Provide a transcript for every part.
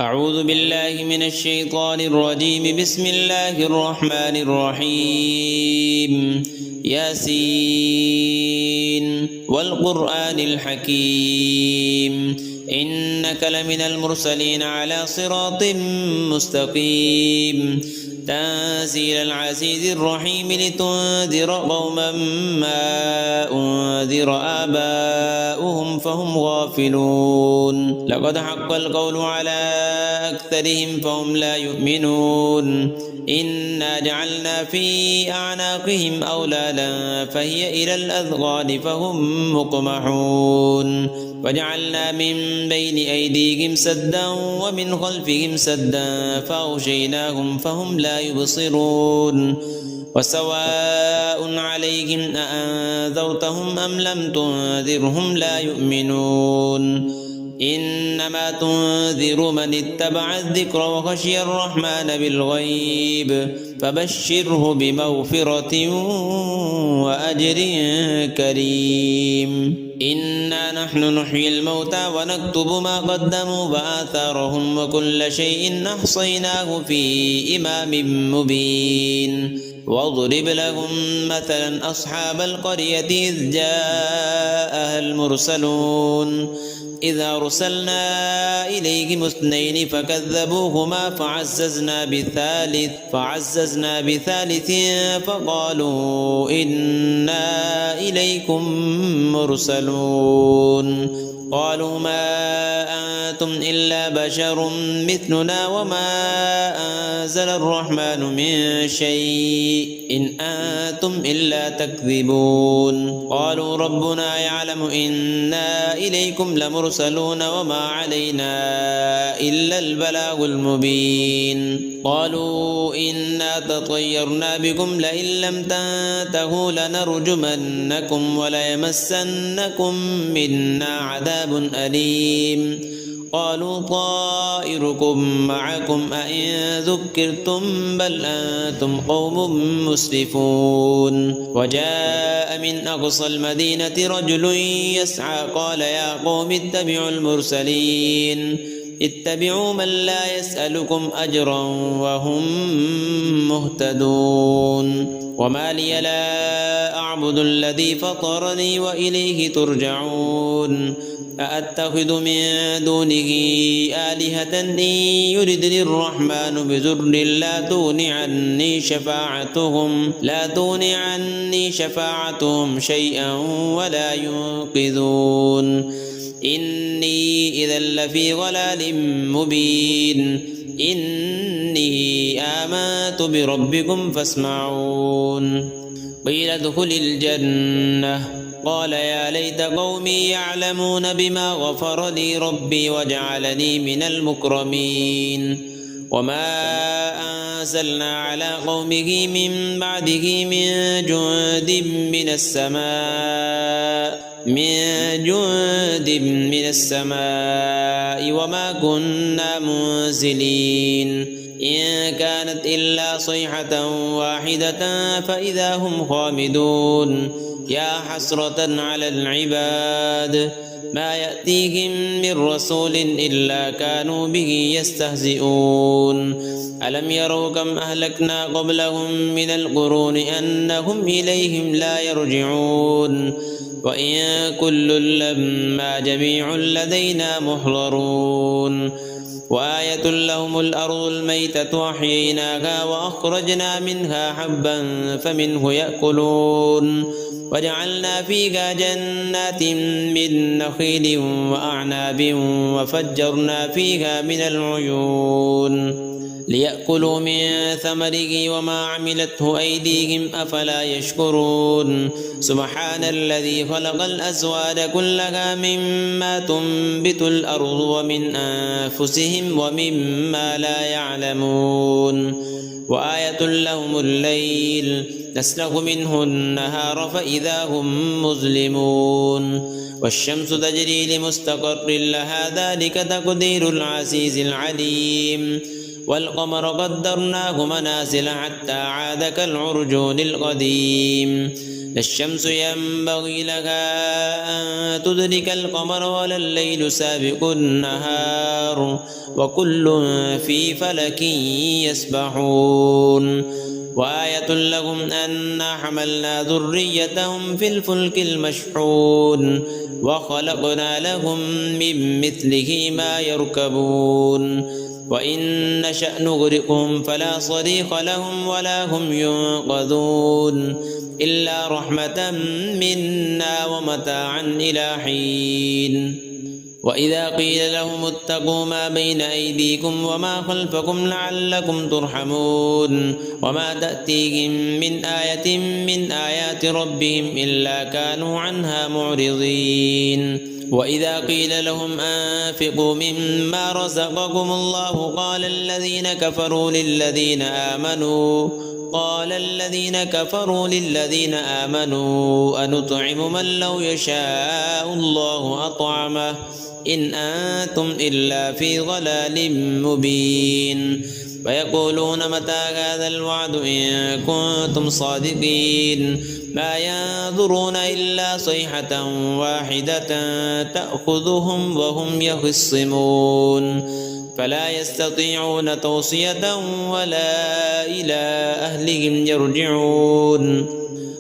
أعوذ بالله من الشيطان الرجيم. بسم الله الرحمن الرحيم. ياسين والقرآن الحكيم إنك لمن المرسلين على صراط مستقيم تنزيل العزيز الرحيم لتنذر قوما ما أنذر آباؤهم فهم غافلون. لقد حق القول على أكثرهم فهم لا يؤمنون. إنا جعلنا في أعناقهم أغلالا فهي إلى الأذقان فهم مقمحون وجعلنا من بين أيديهم سدا ومن خلفهم سدا فأغشيناهم فهم لا يبصرون. وسواء عليهم أأنذرتهم أم لم تنذرهم لا يؤمنون. إنما تنذر من اتبع الذكر وخشي الرحمن بالغيب فبشره بمغفرة وأجر كريم. إنا نحن نحيي الموتى ونكتب ما قدموا وآثارهم وكل شيء أحصيناه في إمام مبين. واضرب لهم مثلا أصحاب القرية إذ جاءها المرسلون إذ أرسلنا إليهم اثنين فكذبوهما فعززنا بثالث فقالوا إنا إليكم مرسلون. قالوا ما أنتم إلا بشر مثلنا وما أنزل الرحمن من شيء إن أنتم إلا تكذبون. قالوا ربنا يعلم إنا إليكم لمرسلون وما علينا إلا البلاغ المبين. قالوا إنا تطيرنا بكم لئن لم تنتهوا لنرجمنكم وليمسنكم منا عذاب أليم. قالوا طائركم معكم أئن ذكرتم بل أنتم قوم مسرفون. وجاء من أقصى المدينة رجل يسعى قال يا قوم اتبعوا المرسلين اتبعوا من لا يسألكم أجرا وهم مهتدون. وما لي لا أعبد الذي فطرني وإليه ترجعون. أأتخذ من دونه آلهة إن يردني الرحمن بضر لا تغن عني شفاعتهم شيئا ولا ينقذون. إني إذا لفي ضلال مبين. إني آمنت بربكم فاسمعون. قيل ادخل الجنة قال يا ليت قومي يعلمون بما غفر لي ربي وجعلني من المكرمين. وما أنزلنا على قومه من بعده من جند من السماء وما كنا منزلين. إن كانت إلا صيحة واحدة فإذا هم خامدون. يا حسرة على العباد ما يأتيهم من رسول إلا كانوا به يستهزئون. ألم يروا كم أهلكنا قبلهم من القرون أنهم إليهم لا يرجعون. وإن كل لما جميع لدينا محضرون. وآية لهم الأرض الميتة أحييناها وأخرجنا منها حبا فمنه يأكلون. وجعلنا فيها جنات من نخيل وأعناب وفجرنا فيها من العيون ليأكلوا من ثمره وما عملته أيديهم أفلا يشكرون. سبحان الذي خلق الأزواج كلها مما تنبت الأرض ومن أنفسهم ومما لا يعلمون. وآية لهم الليل نسلخ منه النهار فإذا هم مظلمون. والشمس تجري لمستقر لها ذلك تقدير العزيز العليم. والقمر قدرناه منازل حتى عاد كالعرجون القديم. لا الشمس ينبغي لها أن تدرك القمر ولا الليل سابق النهار وكل في فلك يسبحون وآية لهم أنا حملنا ذريتهم في الفلك المشحون وخلقنا لهم من مثله ما يركبون وإن نشأ نغرقهم فلا صريخ لهم ولا هم ينقذون إلا رحمة منا ومتاعا إلى حين وإذا قيل لهم اتقوا ما بين أيديكم وما خلفكم لعلكم ترحمون وما تأتيهم من آية من آيات ربهم إلا كانوا عنها معرضين وإذا قيل لهم أنفقوا مما رزقكم الله قال الذين كفروا للذين آمنوا أنطعم من لو يشاء الله أطعمه إن أنتم إلا في ضلال مبين ويقولون متى هذا الوعد إن كنتم صادقين ما ينظرون إلا صيحة واحدة تأخذهم وهم يخصمون فلا يستطيعون توصية ولا إلى أهلهم يرجعون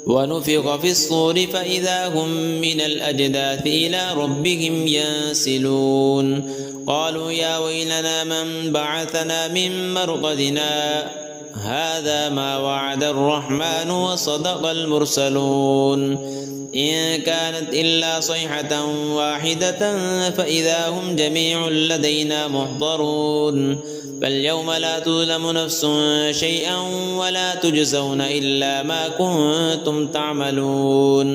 ونفخ في الصور فإذا هم من الأجداث إلى ربهم ينسلون قالوا يا ويلنا من بعثنا من مرقدنا هذا ما وعد الرحمن وصدق المرسلون إن كانت إلا صيحة واحدة فإذا هم جميع لدينا محضرون فاليوم لا تظلم نفس شيئا ولا تجزون إلا ما كنتم تعملون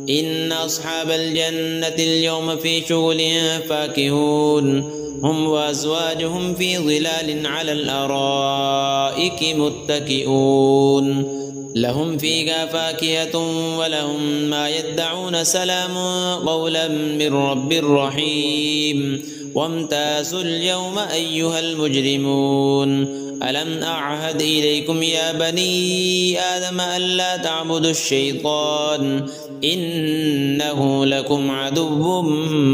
إن أصحاب الجنة اليوم في شغل فاكهون هم وأزواجهم في ظلال على الأرائك متكئون لهم فيها فاكهة ولهم ما يدعون سلام قولا من رب رحيم وامتازوا اليوم أيها المجرمون ألم أعهد إليكم يا بني آدم ألا تعبدوا الشيطان إنه لكم عدو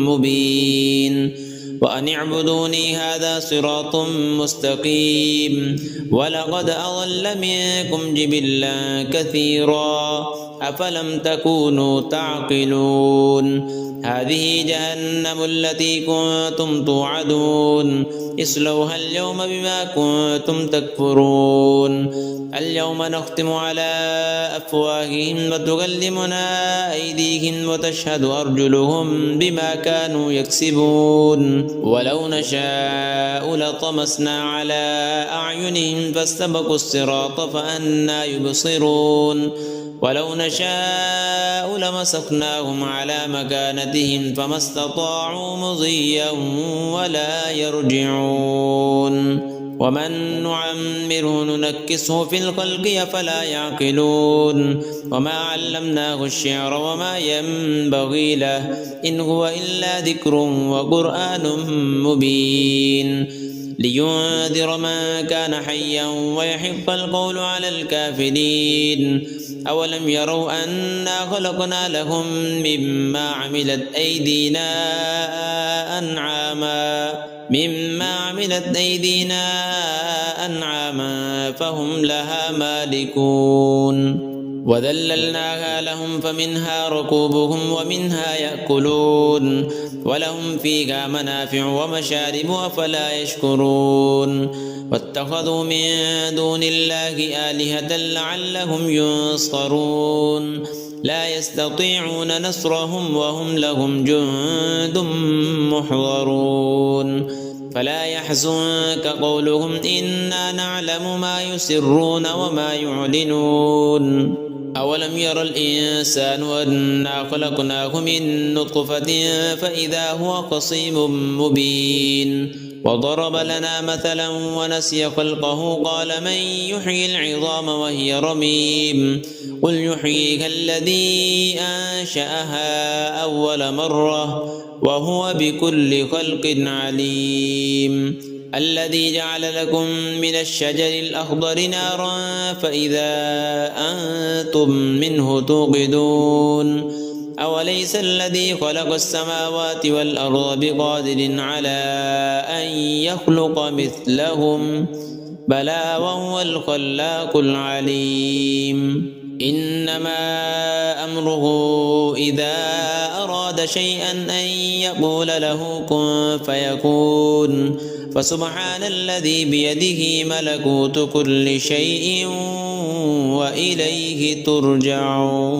مبين وأن اعبدوني هذا صراط مستقيم ولقد أضل منكم جبلا كثيرا أفلم تكونوا تعقلون هذه جهنم التي كنتم توعدون اصلوها اليوم بما كنتم تكفرون اليوم نختم على أفواههم وتكلمنا أيديهم وتشهد أرجلهم بما كانوا يكسبون ولو نشاء لطمسنا على أعينهم فاستبقوا الصراط فأنى يبصرون ولو نشاء لمسخناهم على مكانتهم فما استطاعوا مضيا ولا يرجعون ومن نعمره ننكسه في الخلق أفلا يعقلون وما علمناه الشعر وما ينبغي له إن هو إلا ذكر وقرآن مبين لينذر من كان حيا ويحق القول على الكافرين أولم يروا أنا خلقنا لهم مما عملت أيدينا أنعاما فهم لها مالكون وذللناها لهم فمنها ركوبهم ومنها يأكلون ولهم فيها منافع ومشارب أفلا يشكرون واتخذوا من دون الله آلهة لعلهم ينصرون لا يستطيعون نصرهم وهم لهم جند محضرون فلا يحزنك قولهم إنا نعلم ما يسرون وما يعلنون أولم ير الإنسان أنا خلقناه من نطفة فإذا هو خصيم مبين وضرب لنا مثلا ونسي خلقه قال من يحيي العظام وهي رميم قل يحييها الذي أنشأها أول مرة وهو بكل خلق عليم الذي جعل لكم من الشجر الأخضر نارا فإذا أنتم منه توقدون أوليس الذي خلق السماوات والأرض بقادر على أن يخلق مثلهم بلى وهو الخلاق العليم إنما أمره إذا أراد شيئا أن يقول له كن فيكون فسبحان الذي بيده ملكوت كل شيء وإليه ترجعون.